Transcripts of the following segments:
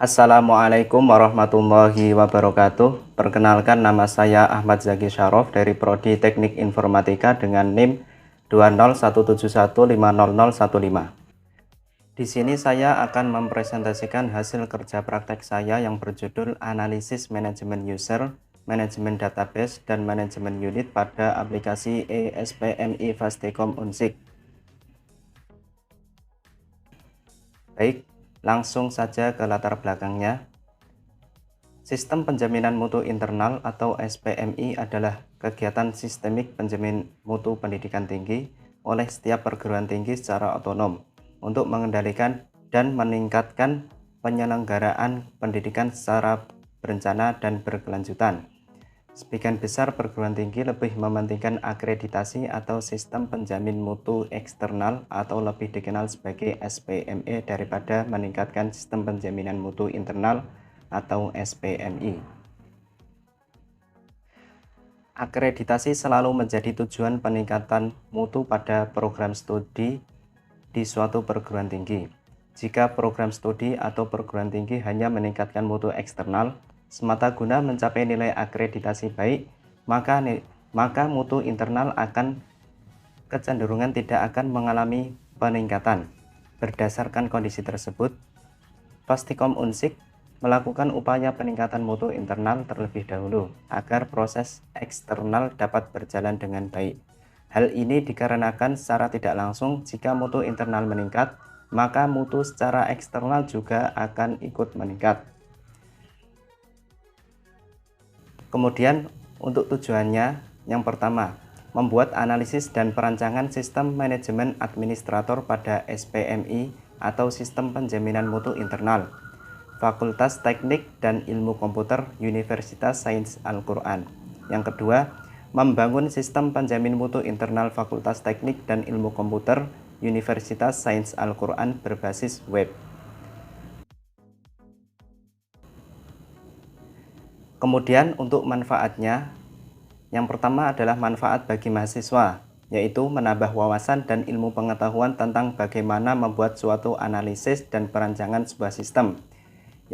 Assalamualaikum warahmatullahi wabarakatuh. Perkenalkan, nama saya Ahmad Zaki Syaraf dari Prodi Teknik Informatika dengan NIM 20171500015. Di sini saya akan mempresentasikan hasil kerja praktek saya yang berjudul Analisis Manajemen User, Manajemen Database, dan Manajemen Unit pada aplikasi ESPMI Fastekom Unsik. Baik, langsung saja ke latar belakangnya. Sistem Penjaminan Mutu Internal atau SPMI adalah kegiatan sistemik penjamin mutu pendidikan tinggi oleh setiap perguruan tinggi secara otonom untuk mengendalikan dan meningkatkan penyelenggaraan pendidikan secara berencana dan berkelanjutan. Sebagian besar perguruan tinggi lebih mementingkan akreditasi atau sistem penjamin mutu eksternal atau lebih dikenal sebagai SPME daripada meningkatkan sistem penjaminan mutu internal atau SPMI. Akreditasi selalu menjadi tujuan peningkatan mutu pada program studi di suatu perguruan tinggi. Jika program studi atau perguruan tinggi hanya meningkatkan mutu eksternal semata guna mencapai nilai akreditasi baik, maka mutu internal akan kecenderungan tidak akan mengalami peningkatan. Berdasarkan kondisi tersebut, Fastekom Unsik melakukan upaya peningkatan mutu internal terlebih dahulu agar proses eksternal dapat berjalan dengan baik. Hal ini dikarenakan secara tidak langsung jika mutu internal meningkat, maka mutu secara eksternal juga akan ikut meningkat. Kemudian untuk tujuannya, yang pertama, membuat analisis dan perancangan sistem manajemen administrator pada SPMI atau sistem penjaminan mutu internal, Fakultas Teknik dan Ilmu Komputer Universitas Sains Al-Quran. Yang kedua, membangun sistem penjamin mutu internal Fakultas Teknik dan Ilmu Komputer Universitas Sains Al-Quran berbasis web. Kemudian untuk manfaatnya, yang pertama adalah manfaat bagi mahasiswa, yaitu menambah wawasan dan ilmu pengetahuan tentang bagaimana membuat suatu analisis dan perancangan sebuah sistem.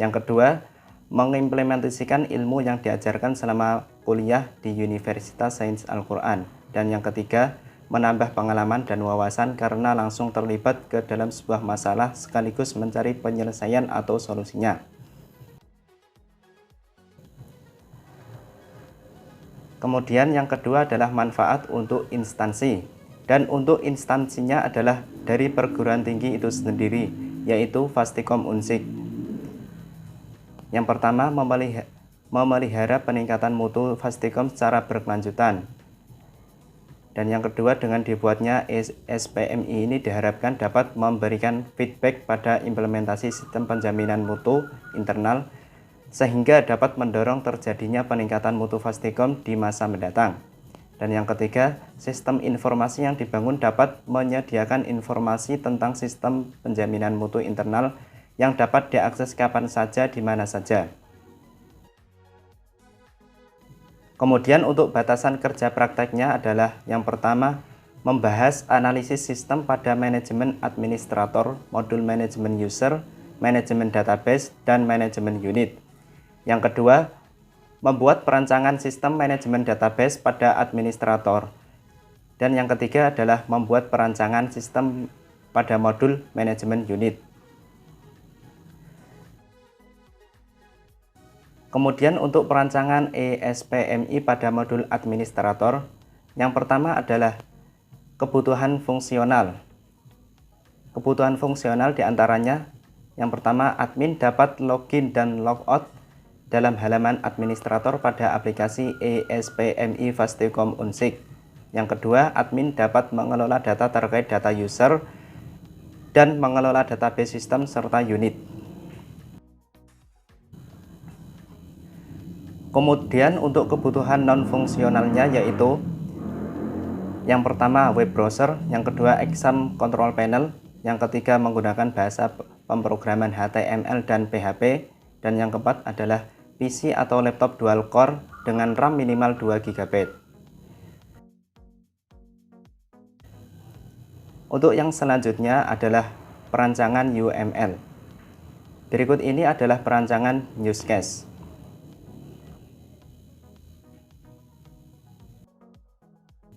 Yang kedua, mengimplementasikan ilmu yang diajarkan selama kuliah di Universitas Sains Al-Quran. Dan yang ketiga, menambah pengalaman dan wawasan karena langsung terlibat ke dalam sebuah masalah sekaligus mencari penyelesaian atau solusinya. Kemudian yang kedua adalah manfaat untuk instansi, dan untuk instansinya adalah dari perguruan tinggi itu sendiri, yaitu Fastekom Unsik. Yang pertama, memelihara peningkatan mutu Fastekom secara berkelanjutan. Dan yang kedua, dengan dibuatnya SPMI ini diharapkan dapat memberikan feedback pada implementasi sistem penjaminan mutu internal sehingga dapat mendorong terjadinya peningkatan mutu Fastekom di masa mendatang. Dan yang ketiga, sistem informasi yang dibangun dapat menyediakan informasi tentang sistem penjaminan mutu internal yang dapat diakses kapan saja di mana saja. Kemudian untuk batasan kerja prakteknya adalah yang pertama, membahas analisis sistem pada manajemen administrator, modul manajemen user, manajemen database, dan manajemen unit. Yang kedua, membuat perancangan sistem manajemen database pada administrator. Dan yang ketiga adalah membuat perancangan sistem pada modul manajemen unit. Kemudian untuk perancangan ESPMI pada modul administrator, yang pertama adalah kebutuhan fungsional. Kebutuhan fungsional diantaranya, yang pertama, admin dapat login dan logout dalam halaman administrator pada aplikasi ESPMI Fastekom Unsik. Yang kedua, admin dapat mengelola data terkait data user dan mengelola database sistem serta unit. Kemudian untuk kebutuhan non-fungsionalnya yaitu yang pertama web browser, yang kedua exam control panel, yang ketiga menggunakan bahasa pemrograman HTML dan PHP, dan yang keempat adalah PC atau laptop dual core dengan RAM minimal 2 GB. Untuk yang selanjutnya adalah perancangan UML. Berikut ini adalah perancangan use case.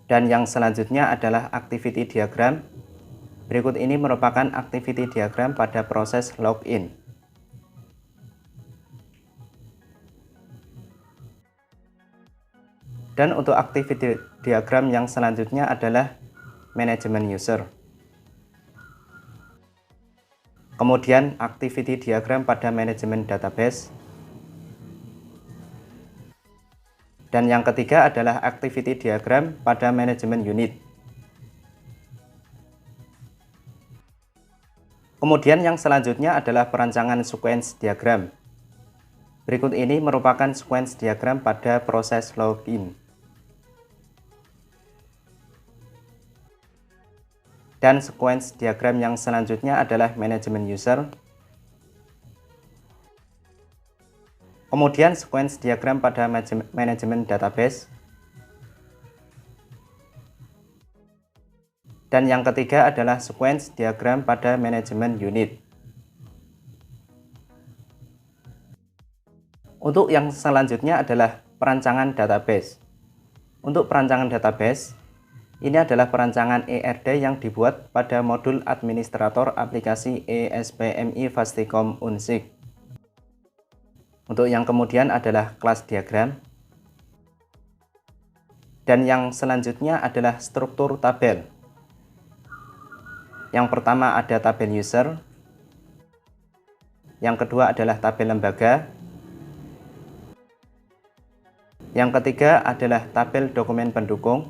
Dan yang selanjutnya adalah activity diagram. Berikut ini merupakan activity diagram pada proses login. Dan untuk activity diagram yang selanjutnya adalah manajemen user. Kemudian activity diagram pada manajemen database. Dan yang ketiga adalah activity diagram pada manajemen unit. Kemudian yang selanjutnya adalah perancangan sequence diagram. Berikut ini merupakan sequence diagram pada proses login. Dan sequence diagram yang selanjutnya adalah manajemen user. Kemudian sequence diagram pada manajemen database. Dan yang ketiga adalah sequence diagram pada manajemen unit. Untuk yang selanjutnya adalah perancangan database. Untuk perancangan database, ini adalah perancangan ERD yang dibuat pada modul administrator aplikasi ESPMI Fasticom Unsik. Untuk yang kemudian adalah kelas diagram. Dan yang selanjutnya adalah struktur tabel. Yang pertama ada tabel user. Yang kedua adalah tabel lembaga. Yang ketiga adalah tabel dokumen pendukung.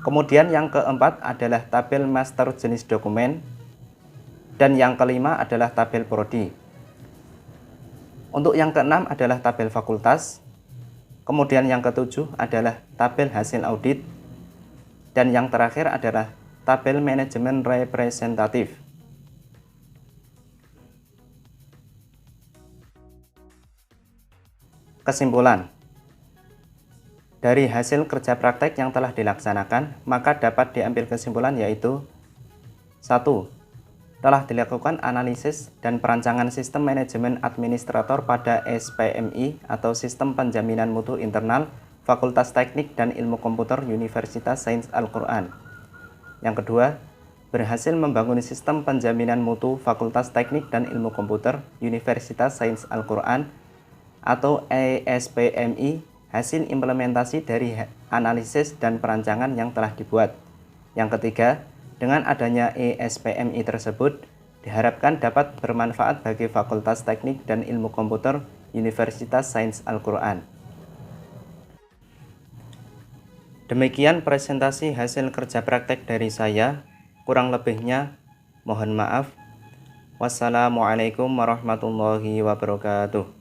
Kemudian yang keempat adalah tabel master jenis dokumen. Dan yang kelima adalah tabel prodi. Untuk yang keenam adalah tabel fakultas. Kemudian yang ketujuh adalah tabel hasil audit. Dan yang terakhir adalah tabel manajemen representatif. Kesimpulan. Dari hasil kerja praktek yang telah dilaksanakan, maka dapat diambil kesimpulan yaitu 1. Telah dilakukan analisis dan perancangan sistem manajemen administrator pada SPMI atau Sistem Penjaminan Mutu Internal Fakultas Teknik dan Ilmu Komputer Universitas Sains Al-Quran. Yang kedua, berhasil membangun sistem penjaminan mutu Fakultas Teknik dan Ilmu Komputer Universitas Sains Al-Quran atau ESPMI hasil implementasi dari analisis dan perancangan yang telah dibuat. Yang ketiga, dengan adanya ESPMI tersebut, diharapkan dapat bermanfaat bagi Fakultas Teknik dan Ilmu Komputer Universitas Sains Al-Quran. Demikian presentasi hasil kerja praktek dari saya. Kurang lebihnya, mohon maaf. Wassalamualaikum warahmatullahi wabarakatuh.